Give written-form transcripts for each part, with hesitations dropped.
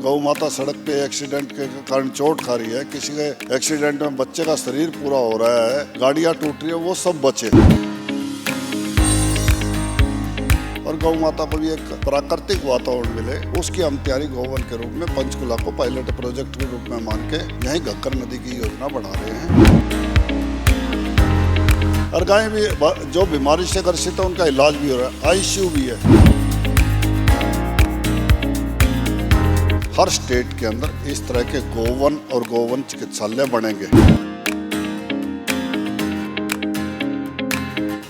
गौ माता सड़क पे एक्सीडेंट के कारण चोट खा रही है, किसी के एक्सीडेंट में बच्चे का शरीर पूरा हो रहा है, गाड़ियां टूट रही है, वो सब बचे और गौ माता को भी एक प्राकृतिक वातावरण मिले, उसकी हम तैयारी गोवन के रूप में पंचकुला को पायलट प्रोजेक्ट के रूप में मान के यहीं घग्गर नदी की योजना बढ़ा रहे हैं। और गाय भी जो बीमारी से ग्रसित है उनका इलाज भी हो रहा है, आईसीयू भी है। हर स्टेट के अंदर इस तरह के गोवन और गोवन चिकित्सालय बनेंगे।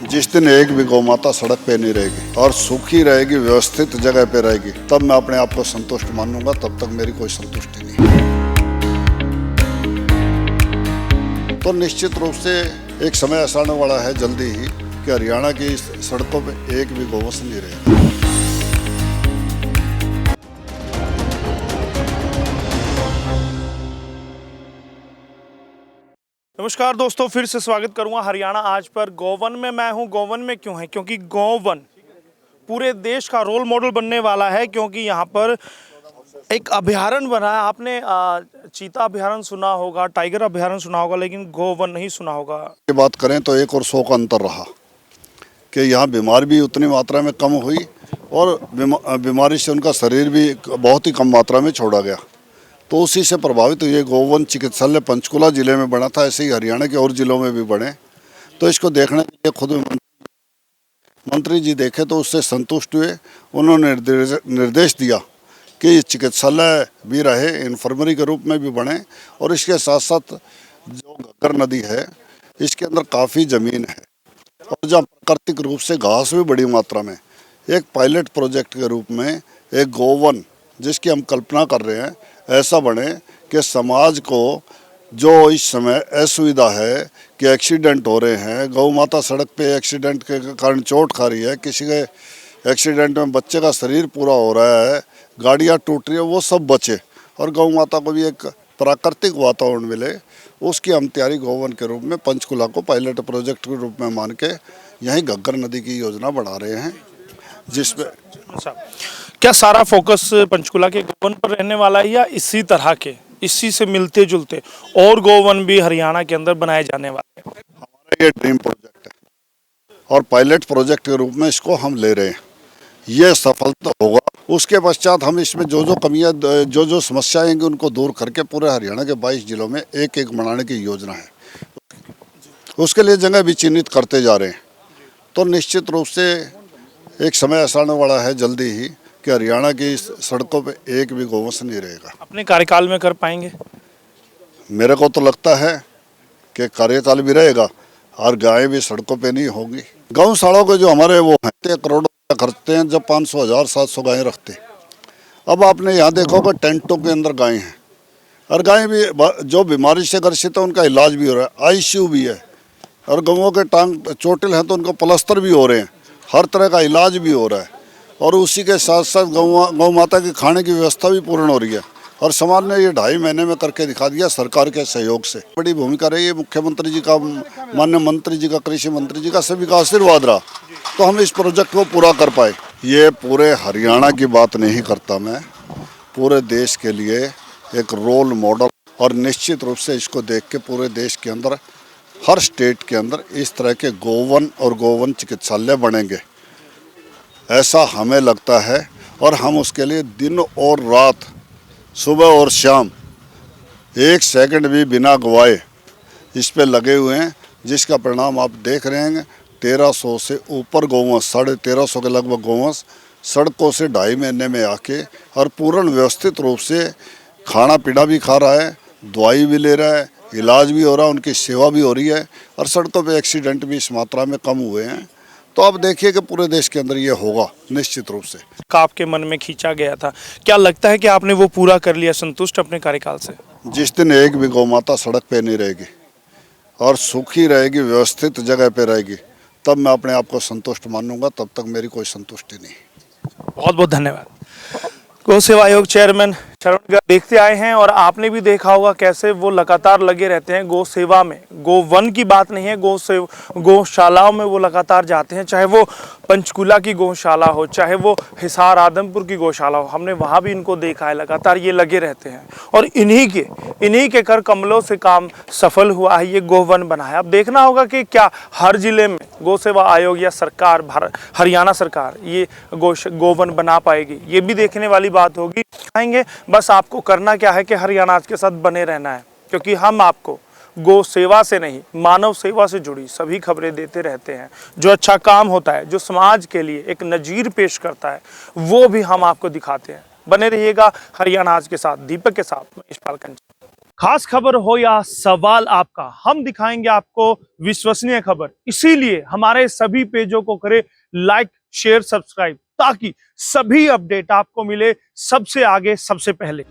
जिस दिन एक भी गौ माता सड़क पे नहीं रहेगी और सुखी रहेगी, व्यवस्थित जगह पे रहेगी, तब मैं अपने आप को संतुष्ट मानूंगा, तब तक मेरी कोई संतुष्टि नहीं। तो निश्चित रूप से एक समय ऐसा आने वाला है जल्दी ही कि हरियाणा की सड़कों पे एक भी गौवंश नहीं रहेगा। नमस्कार दोस्तों, फिर से स्वागत करूंगा हरियाणा आज पर। गोवन में मैं हूं। गोवन में क्यों है? क्योंकि गोवन पूरे देश का रोल मॉडल बनने वाला है, क्योंकि यहां पर एक अभयारण्य बना है। आपने चीता अभयारण्य सुना होगा, टाइगर अभयारण्य सुना होगा, लेकिन गोवन नहीं सुना होगा। की बात करें तो 1 और 100 का अंतर रहा कि यहाँ बीमार भी उतनी मात्रा में कम हुई और बीमारी से उनका शरीर भी बहुत ही कम मात्रा में छोड़ा गया। तो उसी से प्रभावित ये गोवन चिकित्सालय पंचकुला जिले में बना था, ऐसे ही हरियाणा के और जिलों में भी बने। तो इसको देखने के लिए खुद मंत्री जी देखे तो उससे संतुष्ट हुए। उन्होंने निर्देश दिया कि ये चिकित्सालय भी रहे, इन्फर्मरी के रूप में भी बने और इसके साथ साथ जो घग्गर नदी है इसके अंदर काफ़ी ज़मीन है और जहाँ प्राकृतिक रूप से घास भी बड़ी मात्रा में, एक पायलट प्रोजेक्ट के रूप में एक गोवन जिसकी हम कल्पना कर रहे हैं ऐसा बने कि समाज को जो इस समय असुविधा है कि एक्सीडेंट हो रहे हैं, गौ माता सड़क पे एक्सीडेंट के कारण चोट खा रही है, किसी के एक्सीडेंट में बच्चे का शरीर पूरा हो रहा है, गाड़ियां टूट रही है, वो सब बचे और गौ माता को भी एक प्राकृतिक वातावरण मिले, उसकी हम तैयारी गोवन के रूप में पंचकुला को पायलट प्रोजेक्ट के रूप में मान के यहीं घग्गर नदी की योजना बढ़ा रहे हैं। जिसमें क्या सारा फोकस पंचकुला के गोवन पर रहने वाला है या इसी से मिलते जुलते और गोवन भी हरियाणा के अंदर बनाए जाने वाले हैं? हमारा ये ड्रीम प्रोजेक्ट है और पायलट प्रोजेक्ट के रूप में इसको हम ले रहे हैं। ये सफलता होगा, उसके पश्चात हम इसमें जो जो कमियां, जो जो समस्याएं आएंगी उनको दूर करके पूरे हरियाणा के 22 जिलों में एक एक बनाने की योजना है। उसके लिए जगह भी चिन्हित करते जा रहे हैं। तो निश्चित रूप से एक समय ऐसा आने वाला है जल्दी ही कि हरियाणा की सड़कों पे एक भी गौवंश नहीं रहेगा। अपने कार्यकाल में कर पाएंगे? मेरे को तो लगता है कि कार्यकाल भी रहेगा और गायें भी सड़कों पे नहीं होगी। गौशालाओं के जो हमारे वो हैं 1 करोड़ खर्चते हैं, जब 500, 1000, 700 गायें रखते। अब आपने यहाँ देखोगे टेंटों के अंदर गायें हैं और गायें भी जो बीमारी से ग्रसित है उनका इलाज भी हो रहा है, आईसीयू भी है और गौओं के टांग चोटिल हैं तो उनको प्लास्टर भी हो रहे हैं, हर तरह का इलाज भी हो रहा है और उसी के साथ साथ गौ माता की खाने की व्यवस्था भी पूर्ण हो रही है। और समाज ने ये 2.5 महीने में करके दिखा दिया सरकार के सहयोग से। बड़ी भूमिका रही है मुख्यमंत्री जी का, माननीय मंत्री जी का, कृषि मंत्री जी का, सभी का आशीर्वाद रहा तो हम इस प्रोजेक्ट को पूरा कर पाए। ये पूरे हरियाणा की बात नहीं करता मैं, पूरे देश के लिए एक रोल मॉडल और निश्चित रूप से इसको देख के पूरे देश के अंदर हर स्टेट के अंदर इस तरह के गोवन और गोवन चिकित्सालय बनेंगे ऐसा हमें लगता है और हम उसके लिए दिन और रात, सुबह और शाम 1 सेकंड भी बिना गवाए इस पे लगे हुए हैं, जिसका परिणाम आप देख रहे हैं। 1300 से ऊपर गौवंश, 1350 के लगभग गौवंश सड़कों से 2.5 महीने में आके और पूर्ण व्यवस्थित रूप से खाना पीना भी खा रहा है, दवाई भी ले रहा है, इलाज भी हो रहा है, उनकी सेवा भी हो रही है और सड़कों पे एक्सीडेंट भी इस मात्रा में कम हुए हैं। तो आप देखिए कि पूरे देश के अंदर ये होगा निश्चित रूप से। आपके मन में खींचा गया था, क्या लगता है कि आपने वो पूरा कर लिया, संतुष्ट अपने कार्यकाल से? जिस दिन एक भी गौ माता सड़क पे नहीं रहेगी और सुखी रहेगी, व्यवस्थित जगह पे रहेगी, तब मैं अपने आप को संतुष्ट मानूंगा, तब तक मेरी कोई संतुष्टि नहीं। बहुत बहुत धन्यवाद। गौ सेवा आयोग चेयरमैन शरणगढ़ देखते आए हैं और आपने भी देखा होगा कैसे वो लगातार लगे रहते हैं गौ सेवा में। गोवन की बात नहीं है, गौशालाओं में वो लगातार जाते हैं, चाहे वो पंचकुला की गौशाला हो, चाहे वो हिसार आदमपुर की गौशाला हो, हमने वहां भी इनको देखा है, लगातार ये लगे रहते हैं। और इन्हीं के कर कमलों से काम सफल हुआ है, ये गोवन बना है। अब देखना होगा कि क्या हर जिले में गौ सेवा आयोग या सरकार, हरियाणा सरकार ये गोवन बना पाएगी, ये भी देखने वाली बात होगी। आएंगे, बस आपको करना क्या है कि हरियाणा आज के साथ बने रहना है, क्योंकि हम आपको गौ सेवा से नहीं, मानव सेवा से जुड़ी सभी खबरें देते रहते हैं। जो अच्छा काम होता है, जो समाज के लिए एक नजीर पेश करता है, वो भी हम आपको दिखाते हैं। बने रहिएगा हरियाणा आज के साथ, दीपक के साथ, मैं यशपाल कंचन। खास खबर हो या सवाल आपका, हम दिखाएंगे आपको विश्वसनीय खबर। इसीलिए हमारे सभी पेजों को करें लाइक, शेयर, सब्सक्राइब, ताकि सभी अपडेट आपको मिले सबसे आगे, सबसे पहले।